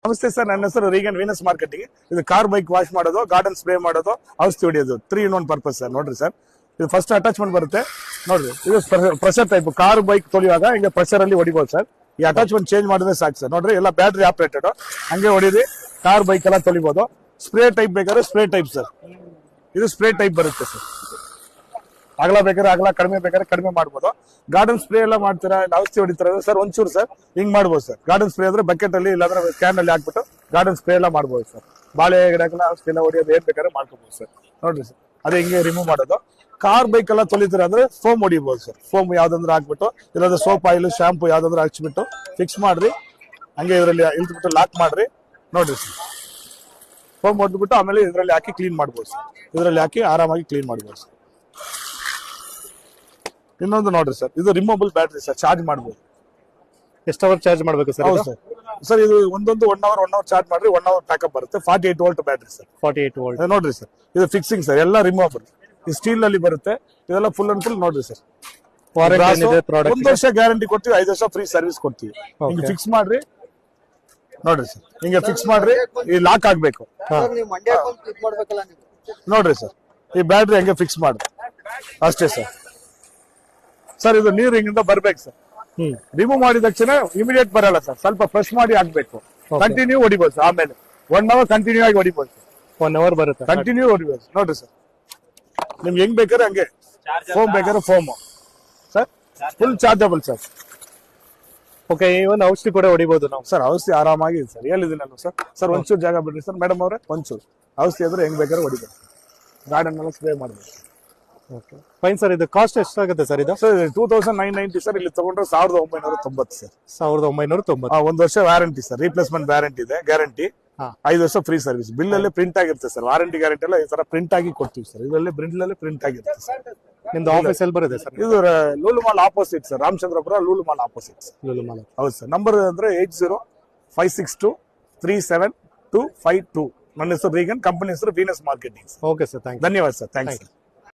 ನಮಸ್ತೆ ಸರ್, ನನ್ನ ಹೆಸರು ರೀಗನ್ ವೀನಸ್ ಮಾರ್ಕೆಟಿಂಗ್. ಇದು ಕಾರ್ ಬೈಕ್ ವಾಶ್ ಮಾಡೋದು, ಗಾರ್ಡನ್ ಸ್ಪ್ರೇ ಮಾಡೋದು, ಔಷಧಿ ಹೊಡಿಯೋದು 3 in 1 ಪರ್ಪಸ್ ಸರ್. ನೋಡ್ರಿ ಸರ್, ಇದು ಫಸ್ಟ್ ಅಟ್ಯಾಚ್ಮೆಂಟ್ ಬರುತ್ತೆ ನೋಡ್ರಿ. ಇದು ಪ್ರೆಷರ್ ಟೈಪ್ ಕಾರ್ ಬೈಕ್ ತೊಳೆಯುವಾಗ ಹಿಂಗೆ ಪ್ರೆಷರ್ ಅಲ್ಲಿ ಹೊಡಿಬಹುದು ಸರ್. ಈ ಅಟ್ಯಾಚ್ಮೆಂಟ್ ಚೇಂಜ್ ಮಾಡಿದ್ರೆ ಸಾಕು ಸರ್. ನೋಡ್ರಿ, ಎಲ್ಲ ಬ್ಯಾಟ್ರಿ ಆಪರೇಟೆಡ್, ಹಂಗೆ ಹೊಡಿರಿ ಕಾರ್ ಬೈಕ್ ಎಲ್ಲ ತೊಳಿಬಹುದು. ಸ್ಪ್ರೇ ಟೈಪ್ ಬೇಕಾದ್ರೆ ಸ್ಪ್ರೇ ಟೈಪ್ ಸರ್. ಇದು ಸ್ಪ್ರೇ ಟೈಪ್ ಬರುತ್ತೆ ಸರ್. ಅಗಲ ಬೇಕಾದ್ರೆ ಅಗಲ, ಕಡಿಮೆ ಬೇಕಾದ್ರೆ ಕಡಿಮೆ ಮಾಡ್ಬೋದು. ಗಾರ್ಡನ್ ಸ್ಪ್ರೇ ಎಲ್ಲ ಮಾಡ್ತೀರಾ, ಔಷಧಿ ಹೊಡಿತೀರಾ ಸರ್, ಒಂಚೂರು ಸರ್ ಹಿಂಗ್ ಮಾಡ್ಬೋದು ಸರ್. ಗಾರ್ಡನ್ ಸ್ಪ್ರೇ ಅಂದ್ರೆ ಬಕೆಟ್ ಅಲ್ಲಿ ಇಲ್ಲಾಂದ್ರೆ ಕ್ಯಾನ್ ಅಲ್ಲಿ ಹಾಕ್ಬಿಟ್ಟು ಗಾರ್ಡನ್ ಸ್ಪ್ರೇ ಎಲ್ಲ ಮಾಡ್ಬೋದು ಸರ್. ಬಾಳೆ ಗಿಡಕ್ಕೆಲ್ಲ ಔಷಧಿ ಎಲ್ಲ ಹೊಡಿಯೋದು ಏನ್ ಬೇಕಾದ್ರೆ ಮಾಡ್ಕೋಬಹುದು ಸರ್. ನೋಡ್ರಿ ಸರ್, ಅದೇ ಹಿಂಗೆ ರಿಮೂವ್ ಮಾಡೋದು. ಕಾರ್ ಬೈಕ್ ಎಲ್ಲ ತೊಳಿತೀರಾ ಅಂದ್ರೆ ಫೋಮ್ ಹೊಡಿಬಹುದು ಸರ್. ಫೋಮ್ ಯಾವ್ದಂದ್ರೆ ಹಾಕ್ಬಿಟ್ಟು, ಇಲ್ಲಾಂದ್ರೆ ಸೋಪ್ ಆಯಿಲ್ ಶಾಂಪು ಯಾವ್ದಂದ್ರೆ ಹಚ್ಬಿಟ್ಟು ಫಿಕ್ಸ್ ಮಾಡ್ರಿ, ಹಂಗೆ ಇದರಲ್ಲಿ ಇಳ್ದ್ಬಿಟ್ಟು ಲಾಕ್ ಮಾಡ್ರಿ. ನೋಡ್ರಿ ಸರ್, ಫೋಮ್ ಹೊಡೆದ್ಬಿಟ್ಟು ಆಮೇಲೆ ಇದರಲ್ಲಿ ಹಾಕಿ ಕ್ಲೀನ್ ಮಾಡ್ಬೋದು ಸರ್. ಇದರಲ್ಲಿ ಹಾಕಿ ಆರಾಮಾಗಿ ಕ್ಲೀನ್ ಮಾಡ್ಬೋದು ಸರ್. ಇನ್ನೊಂದು ನೋಡ್ರಿ ಸರ್, ಇದು ರಿಮೂವಬಲ್ ಬ್ಯಾಟ್ರಿ ಸರ್, ಚಾರ್ಜ್ ಮಾಡ್ಬೋದು. ಎಷ್ಟು ಅವರ್ ಚಾರ್ಜ್ ಮಾಡಬೇಕು ಸರ್? ಹೌದು ಸರ್. ಸರ್ ಇದು ಒಂದೊಂದು 1 hour ಚಾರ್ಜ್ ಮಾಡ್ರಿ, 1 hour ಪ್ಯಾಕಪ್ ಬರುತ್ತೆ. 48 volt ಬ್ಯಾಟ್ರಿ ಸರ್. 48 ವೋಲ್ಟ್. ನೋಡ್ರಿ ಸರ್, ಇದು ಫಿಕ್ಸಿಂಗ್ ಸರ್, ಎಲ್ಲ ರಿಮೂವಬಲ್. ಈ ಸ್ಟೀಲ್ ಅಲ್ಲಿ ಬರುತ್ತೆ, ಇದೆಲ್ಲ ಫುಲ್ ಅಂಡ್ ಫುಲ್. ನೋಡ್ರಿ ಸರ್, ವಾರಂಟಿ ಏನಿದೆ ಪ್ರಾಡಕ್ಟ್? 1 ವರ್ಷ ಗ್ಯಾರಂಟಿ ಕೊಡ್ತೀವಿ, 5 ವರ್ಷ ಫ್ರೀ ಸರ್ವಿಸ್ ಕೊಡ್ತೀವಿ. ಹಿಂಗೆ ಫಿಕ್ಸ್ ಮಾಡ್ರಿ. ನೋಡ್ರಿ ಸರ್, ಹಿಂಗೆ ಫಿಕ್ಸ್ ಮಾಡ್ರಿ. ಈ ಲಾಕ್ ಆಗ್ಬೇಕು ನೋಡ್ರಿ ಸರ್. ಈ ಬ್ಯಾಟ್ರಿ ಹಂಗೆ ಫಿಕ್ಸ್ ಮಾಡ್ರಿ ಅಷ್ಟೇ ಸರ್. ಸರ್, ಇದು ನೀರು ಹಿಂಗಿಂದ ಬರ್ಬೇಕು ಸರ್. ರಿಮೂವ್ ಮಾಡಿದ ತಕ್ಷಣ ಇಮಿಡಿಯೇಟ್ ಬರಲ್ಲ ಸರ್, ಸ್ವಲ್ಪ ಫ್ರೆಶ್ ಮಾಡಿ ಹಾಕ್ಬೇಕು. ಕಂಟಿನ್ಯೂ ಹೊಡಿಬೋದು ಸರ್. ಆಮೇಲೆ 1 hour ಕಂಟಿನ್ಯೂ ಆಗಿ ಹೊಡಿಬೋದು ಸರ್. 1 hour ಬರುತ್ತೆ ಕಂಟಿನ್ಯೂ ಹೊಡಿಬೋದು. ನೋಡ್ರಿ ಸರ್, ನಿಮ್ಗೆ ಹೆಂಗ್ ಬೇಕಾದ್ರೆ ಹಂಗೆ. ಫೋಮ್ ಬೇಕಾದ್ರೆ foam sir, full chargeable sir. Okay, even ಔಷಧಿ ಕೂಡ ಹೊಡಿಬಹುದು ನಾವು ಸರ್. ಔಷಧಿ ಆರಾಮಾಗಿ ಸರ್, ಹೇಳಿದ್ದೀನಿ ನಾನು ಸರ್. ಸರ್ ಒಂಚೂರು ಜಾಗ ಬಿಡ್ರಿ ಸರ್ ಮೇಡಮ್ ಅವರೇ, ಒಂಚೂರು ಔಷಧಿ ಆದ್ರೆ ಹೆಂಗ್ ಬೇಕಾದ್ರೆ ಹೊಡಿಬೇಕು. ಗಾರ್ಡನ್ ಎಲ್ಲ ಸ್ಪ್ರೇ ಮಾಡ್ಬೇಕು. Okay fine sir. ಇದು ಕಾಸ್ಟ್ ಎಷ್ಟಾಗುತ್ತೆ ಸರ್? ಇದು ಸರ್ 2990 ಸರ್. ಇಲ್ಲಿ ತಗೊಂಡ್ರೆ 1990 ಸರ್. 1990. 1 ವರ್ಷ ವ್ಯಾರಂಟಿ ಸರ್, ರೀಪ್ಲೇಸ್ಮೆಂಟ್ ವ್ಯಾರಂಟಿ ಇದೆ, ಗ್ಯಾರಂಟಿ. 5 ವರ್ಷ ಫ್ರೀ ಸರ್ವಿಸ್. ಬಿಲ್ ಅಲ್ಲಿ ಪ್ರಿಂಟ್ ಆಗಿರುತ್ತೆ ಸರ್. ವಾರಂಟಿ ಗ್ಯಾರಂಟಿ ಎಲ್ಲ ಈ ತರ ಪ್ರಿಂಟ್ ಆಗಿ ಕೊಡ್ತೀವಿ ಸರ್. ಇದರಲ್ಲಿ ಬಿಲ್ ಅಲ್ಲಿ ಪ್ರಿಂಟ್ ಆಗಿರುತ್ತೆ ಸರ್. ನಿಮ್ದು ಆಫೀಸ್ ಎಲ್ಲಿ ಬರುತ್ತೆ ಸರ್? ಇದು Lulu mall opposite sir, Ramachandrapura Lulu mall opposite sir. Lulu mall. ಹೌದು ಸರ್. ನಂಬರ್ ಅಂದ್ರೆ 8056237252. ನನ್ನ ಹೆಸರು ರೀಗನ್, ಕಂಪನಿ ಹೆಸರು Venus marketing. Okay sir, thank you. ಧನ್ಯವಾದ ಸರ್. ಥ್ಯಾಂಕ್ಸ್.